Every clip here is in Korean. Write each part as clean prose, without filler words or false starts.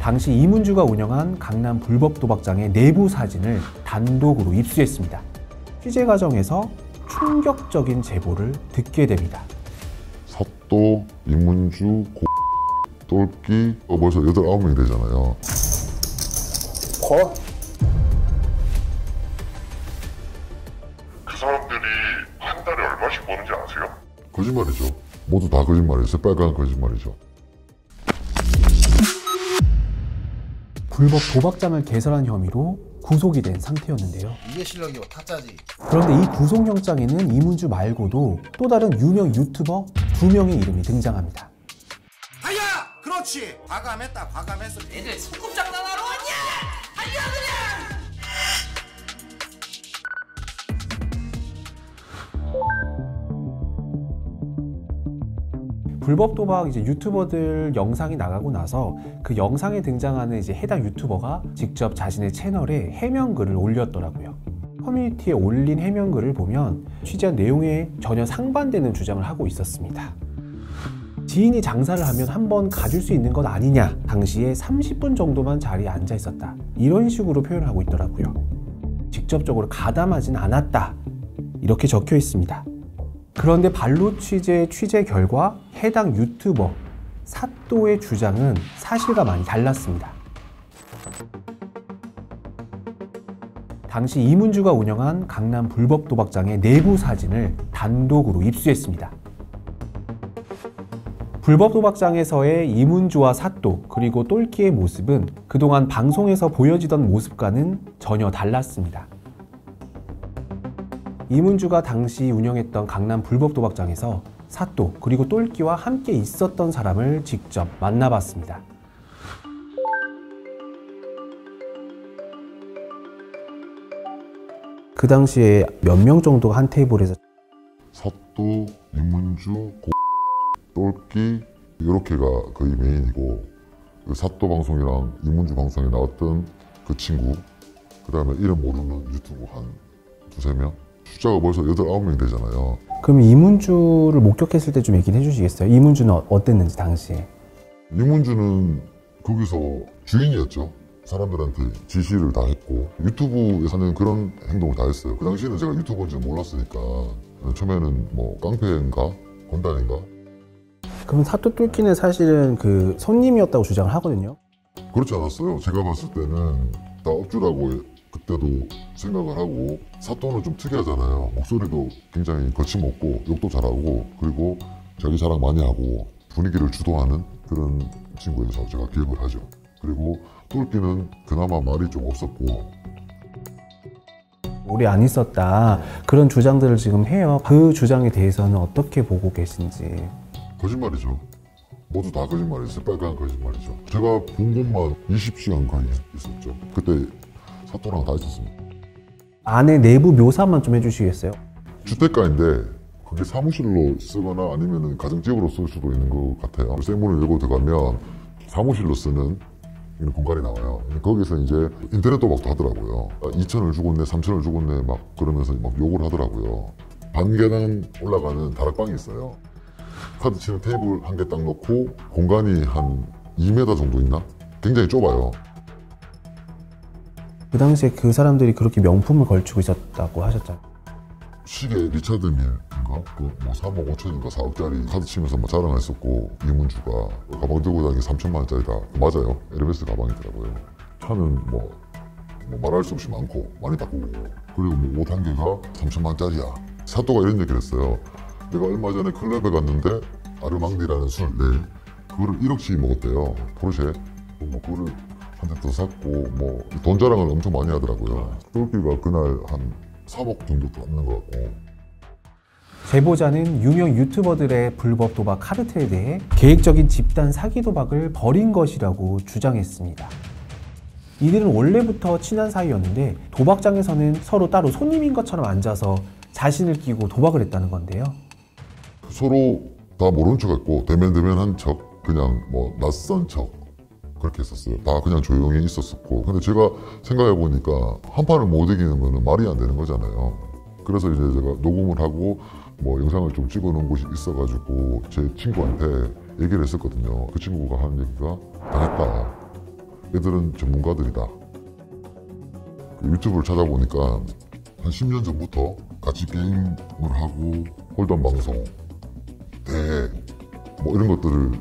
당시 이문주가 운영한 강남 불법 도박장의 내부 사진을 단독으로 입수했습니다. 취재 과정에서 충격적인 제보를 듣게 됩니다. 사또, 이문주, 똘끼 벌써 8, 9명이 되잖아요. 그 사람들이 한 달에 얼마씩 버는지 아세요? 거짓말이죠. 모두 다 거짓말이에요. 새빨간 거짓말이죠. 불법 도박장을 개설한 혐의로 구속이 된 상태였는데요. 이게 실력이고 타짜지. 그런데 이 구속영장에는 이문주 말고도 또 다른 유명 유튜버 2명의 이름이 등장합니다. 하야! 그렇지! 과감했다, 과감했어. 애들 소꿉장난하러 왔냐? 하야 그냥! 불법 도박 유튜버들 영상이 나가고 나서 그 영상에 등장하는 해당 유튜버가 직접 자신의 채널에 해명글을 올렸더라고요. 커뮤니티에 올린 해명글을 보면 취재한 내용에 전혀 상반되는 주장을 하고 있었습니다. 지인이 장사를 하면 한번 가줄 수 있는 것 아니냐, 당시에 30분 정도만 자리에 앉아 있었다, 이런 식으로 표현을 하고 있더라고요. 직접적으로 가담하진 않았다, 이렇게 적혀 있습니다. 그런데 발로 취재 결과 해당 유튜버 사또의 주장은 사실과 많이 달랐습니다. 당시 이문주가 운영한 강남 불법 도박장의 내부 사진을 단독으로 입수했습니다. 불법 도박장에서의 이문주와 사또 그리고 똘끼의 모습은 그동안 방송에서 보여지던 모습과는 전혀 달랐습니다. 이문주가 당시 운영했던 강남 불법 도박장에서 사또 그리고 똘끼와 함께 있었던 사람을 직접 만나봤습니다. 그 당시에 몇 명 정도가 한 테이블에서 사또, 이문주, 똘끼 이렇게가 거의 메인이고, 그 사또 방송이랑 이문주 방송에 나왔던 그 친구, 그 다음에 이름 모르는 유튜브 한 2, 3명, 숫자가 벌써 8, 9명이 되잖아요. 그럼 이문주를 목격했을 때 좀 얘기를 해주시겠어요? 이문주는 어땠는지 당시에. 이문주는 거기서 주인이었죠. 사람들한테 지시를 다 했고 유튜브에서는 그런 행동을 다 했어요. 그 당시에는 제가 유튜버인지 몰랐으니까 처음에는 뭐 깡패인가 건달인가. 그럼 사또 똘끼는 사실은 그 손님이었다고 주장을 하거든요. 그렇지 않았어요. 제가 봤을 때는 다 업주라고 그때도 생각을 하고, 사또는 좀 특이하잖아요. 목소리도 굉장히 거침없고 욕도 잘하고, 그리고 자기 자랑 많이 하고 분위기를 주도하는 그런 친구여서 제가 기억을 하죠. 그리고 똘끼는 그나마 말이 좀 없었고. 오래 안 있었다, 그런 주장들을 지금 해요. 그 주장에 대해서는 어떻게 보고 계신지. 거짓말이죠. 모두 다 거짓말이에요. 새빨간 거짓말이죠. 제가 본 것만 20시간 가까이 있었죠. 그때 사또랑 다 있었습니다. 안에 내부 묘사만 좀 해주시겠어요? 주택가인데 그게 사무실로 쓰거나 아니면 가정집으로 쓸 수도 있는 것 같아요. 쇠문을 열고 들어가면 사무실로 쓰는 이런 공간이 나와요. 거기서 이제 인터넷 도박도 하더라고요. 2천을 주겠네, 3천을 주겠네 막 그러면서 막 욕을 하더라고요. 반계단 올라가는 다락방이 있어요. 카드 치는 테이블 한 개 딱 놓고 공간이 한 2m 정도 있나? 굉장히 좁아요. 그 당시에 그 사람들이 그렇게 명품을 걸치고 있었다고 하셨잖아요. 시계 리차드 밀인가? 그 뭐 3억 5천인가 4억짜리 카드 치면서 뭐 자랑했었고, 이문주가 가방 들고 다니는 게 3천만 원짜리다. 맞아요. 에르메스 가방이더라고요. 차는 뭐 말할 수 없이 많고 많이 바꾸고, 그리고 뭐 옷 한 개가 3천만 원짜리야. 사또가 이런 얘기를 했어요. 내가 얼마 전에 클럽에 갔는데 아르망디라는 술, 그거를 1억씩 먹었대요. 포르쉐. 뭐 그거를 한 대 더 샀고, 뭐 돈 자랑을 엄청 많이 하더라고요. 똘끼가 그날 한 3억 정도 받는 것 같고. 제보자는 유명 유튜버들의 불법 도박 카르텔에 대해 계획적인 집단 사기 도박을 벌인 것이라고 주장했습니다. 이들은 원래부터 친한 사이였는데 도박장에서는 서로 따로 손님인 것처럼 앉아서 자신을 끼고 도박을 했다는 건데요. 서로 다 모르는 척 했고, 대면대면한 척, 그냥 뭐 낯선 척 그렇게 했었어요. 다 그냥 조용히 있었었고. 근데 제가 생각해보니까 한 판을 못 이기는 거는 말이 안 되는 거잖아요. 그래서 이제 제가 녹음을 하고 뭐 영상을 좀 찍어 놓은 곳이 있어가지고 제 친구한테 얘기를 했었거든요. 그 친구가 하는 얘기가, 당했다. 애들은 전문가들이다. 그 유튜브를 찾아보니까 한 10년 전부터 같이 게임을 하고 홀덤 방송, 대회 뭐 이런 것들을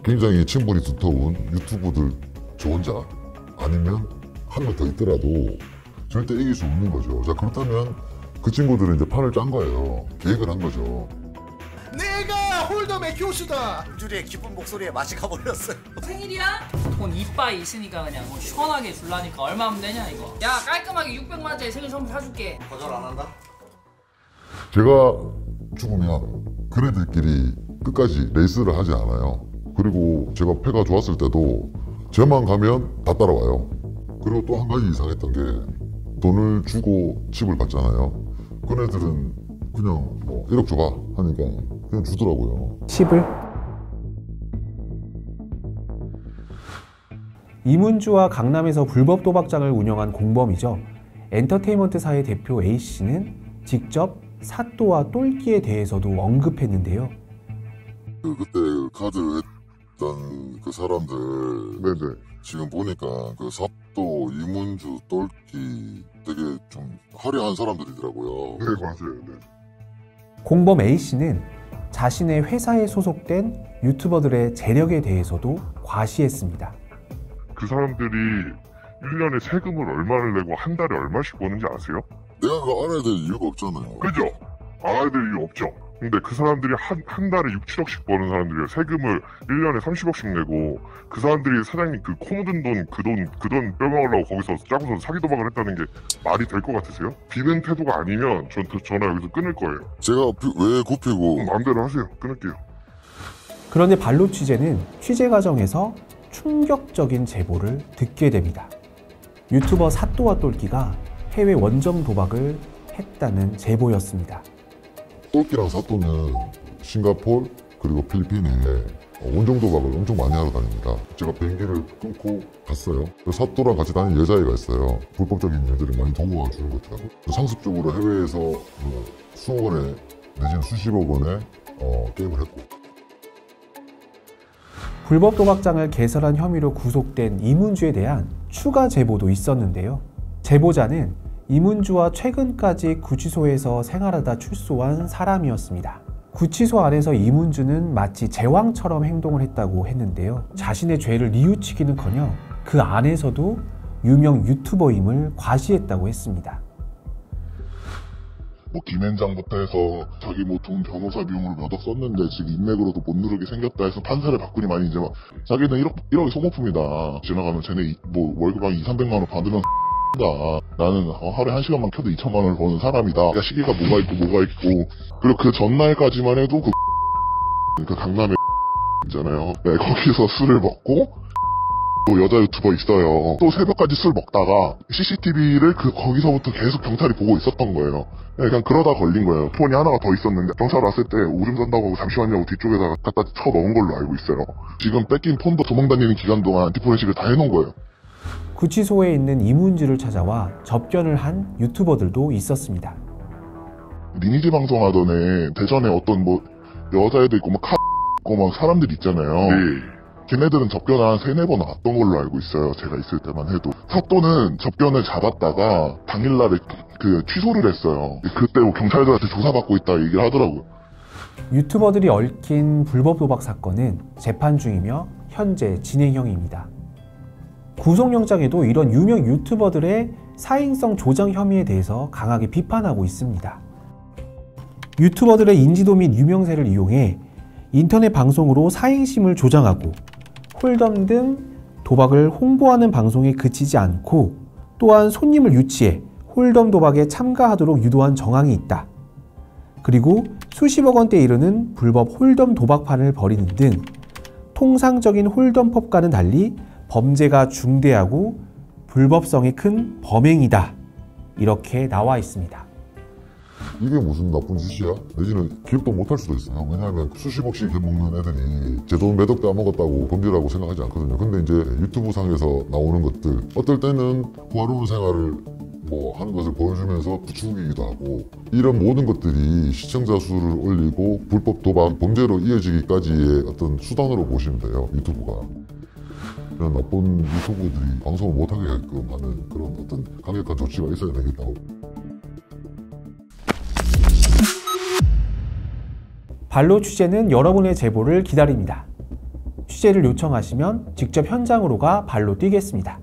굉장히 친분이 두터운 유튜브들 저 혼자 아니면 한 명 더 있더라도 절대 이길 수 없는 거죠. 자, 그렇다면 그 친구들은 이제 판을 짠 거예요. 계획을 한 거죠. 내가 홀덤의 교수다. 줄리의 기쁜 목소리에 맛이 가버렸어요. 생일이야? 돈 이빠이 있으니까 그냥 뭐 시원하게 줄라니까 얼마면 되냐 이거. 야 깔끔하게 600만 원짜리 생일 선물 사줄게. 거절 안 한다? 제가 죽으면 그네들끼리 끝까지 레이스를 하지 않아요. 그리고 제가 패가 좋았을 때도 저만 가면 다 따라와요. 그리고 또 한 가지 이상했던 게 돈을 주고 칩을 받잖아요. 그네들은 그냥 뭐 1억 줘봐 하니까 그냥 주더라고요. 칩을 이문주와 강남에서 불법 도박장을 운영한 공범이죠. 엔터테인먼트사의 대표 A씨는 직접 사또와 똘끼에 대해서도 언급했는데요. 그때 카드를 했던 그 사람들 네네. 지금 보니까 그 사또, 이문주, 똘끼 되게 좀 화려한 사람들이더라고요. 네 맞아요. 네. 공범 A씨는 자신의 회사에 소속된 유튜버들의 재력에 대해서도 과시했습니다. 그 사람들이 1년에 세금을 얼마를 내고 한 달에 얼마씩 버는지 아세요? 내가 그거 알아야 될 이유가 없잖아요. 그죠? 알아야 될 이유 없죠. 근데 그 사람들이 한 달에 6, 7억씩 버는 사람들이에요. 세금을 1년에 30억씩 내고 그 사람들이 사장님 그 코 묻은 돈 그 돈 빼먹으려고 거기서 짜고서 사기 도박을 했다는 게 말이 될 것 같으세요? 비는 태도가 아니면 전 전화 여기서 끊을 거예요. 제가 왜 굽히고 마음대로 하세요. 끊을게요. 그런데 발로 취재는 취재 과정에서 충격적인 제보를 듣게 됩니다. 유튜버 사또와 똘끼가 해외 원정 도박을 했다는 제보였습니다. 똘끼랑 사또는 싱가포르 그리고 필리핀에 원정 도박을 엄청 많이 하러 다닙니다. 제가 비행기를 끊고 갔어요. 사또랑 같이 다니는 여자애가 있어요. 불법적인 여자를 많이 동거가 주는 것 같더라고요. 상습적으로 해외에서 수억 원에 내지는 수십억 원에 게임을 했고. 불법 도박장을 개설한 혐의로 구속된 이문주에 대한 추가 제보도 있었는데요. 제보자는 이문주와 최근까지 구치소에서 생활하다 출소한 사람이었습니다. 구치소 안에서 이문주는 마치 제왕처럼 행동을 했다고 했는데요. 자신의 죄를 뉘우치기는커녕 그 안에서도 유명 유튜버임을 과시했다고 했습니다. 뭐 김앤장부터 해서 자기 뭐 돈 변호사 비용을 몇 억 썼는데 지금 인맥으로도 못 누르게 생겼다 해서 판사를 바꾸니만 이제 막 자기는 1억이 소모품이다. 지나가면 쟤네 뭐 월급 한 2, 300만 원 받으면 나는 하루에 1시간만 켜도 2천만 원을 버는 사람이다. 시기가 뭐가 있고 그리고 그 전날까지만 해도 그 강남에 있잖아요. 네, 거기서 술을 먹고 또 여자 유튜버 있어요. 또 새벽까지 술 먹다가 CCTV를 거기서부터 계속 경찰이 보고 있었던 거예요. 네, 그냥 그러다 걸린 거예요. 폰이 하나가 더 있었는데 경찰 왔을 때 오줌 싼다고 하고 잠시만요 하고 뒤쪽에다가 갖다 쳐 넣은 걸로 알고 있어요. 지금 뺏긴 폰도 도망다니는 기간 동안 디포렌식을 다 해놓은 거예요. 구치소에 있는 이문주를 찾아와 접견을 한 유튜버들도 있었습니다. 리니지 방송하던 애 대전에 어떤 뭐 여자애도 있고 막 있고 막 사람들 있잖아요. 네. 걔네들은 접견을 한 3-4번 왔던 걸로 알고 있어요. 제가 있을 때만 해도. 사또는 접견을 잡았다가 당일날에 취소를 했어요. 그때 뭐 경찰들한테 조사받고 있다 얘기를 하더라고요. 유튜버들이 얽힌 불법 도박 사건은 재판 중이며 현재 진행형입니다. 구속영장에도 이런 유명 유튜버들의 사행성 조정 혐의에 대해서 강하게 비판하고 있습니다. 유튜버들의 인지도 및 유명세를 이용해 인터넷 방송으로 사행심을 조장하고 홀덤 등 도박을 홍보하는 방송에 그치지 않고 또한 손님을 유치해 홀덤 도박에 참가하도록 유도한 정황이 있다. 그리고 수십억 원대에 이르는 불법 홀덤 도박판을 벌이는 등 통상적인 홀덤법과는 달리 범죄가 중대하고 불법성이 큰 범행이다. 이렇게 나와 있습니다. 이게 무슨 나쁜 짓이야? 내지는 기억도 못할 수도 있어요. 왜냐하면 수십억씩 해먹는 애들이 제 돈 몇 억 따먹었다고 범죄라고 생각하지 않거든요. 근데 이제 유튜브 상에서 나오는 것들 어떨 때는 구하루는 생활을 뭐 하는 것을 보여주면서 부추기기도 하고 이런 모든 것들이 시청자 수를 올리고 불법 도박, 범죄로 이어지기까지의 어떤 수단으로 보시면 돼요. 유튜브가. 이런 나쁜 유튜브들이 방송을 못하게 하게끔 하는 그런 어떤 강력한 조치가 있어야 되겠다고. 발로 취재는 여러분의 제보를 기다립니다. 취재를 요청하시면 직접 현장으로 가 발로 뛰겠습니다.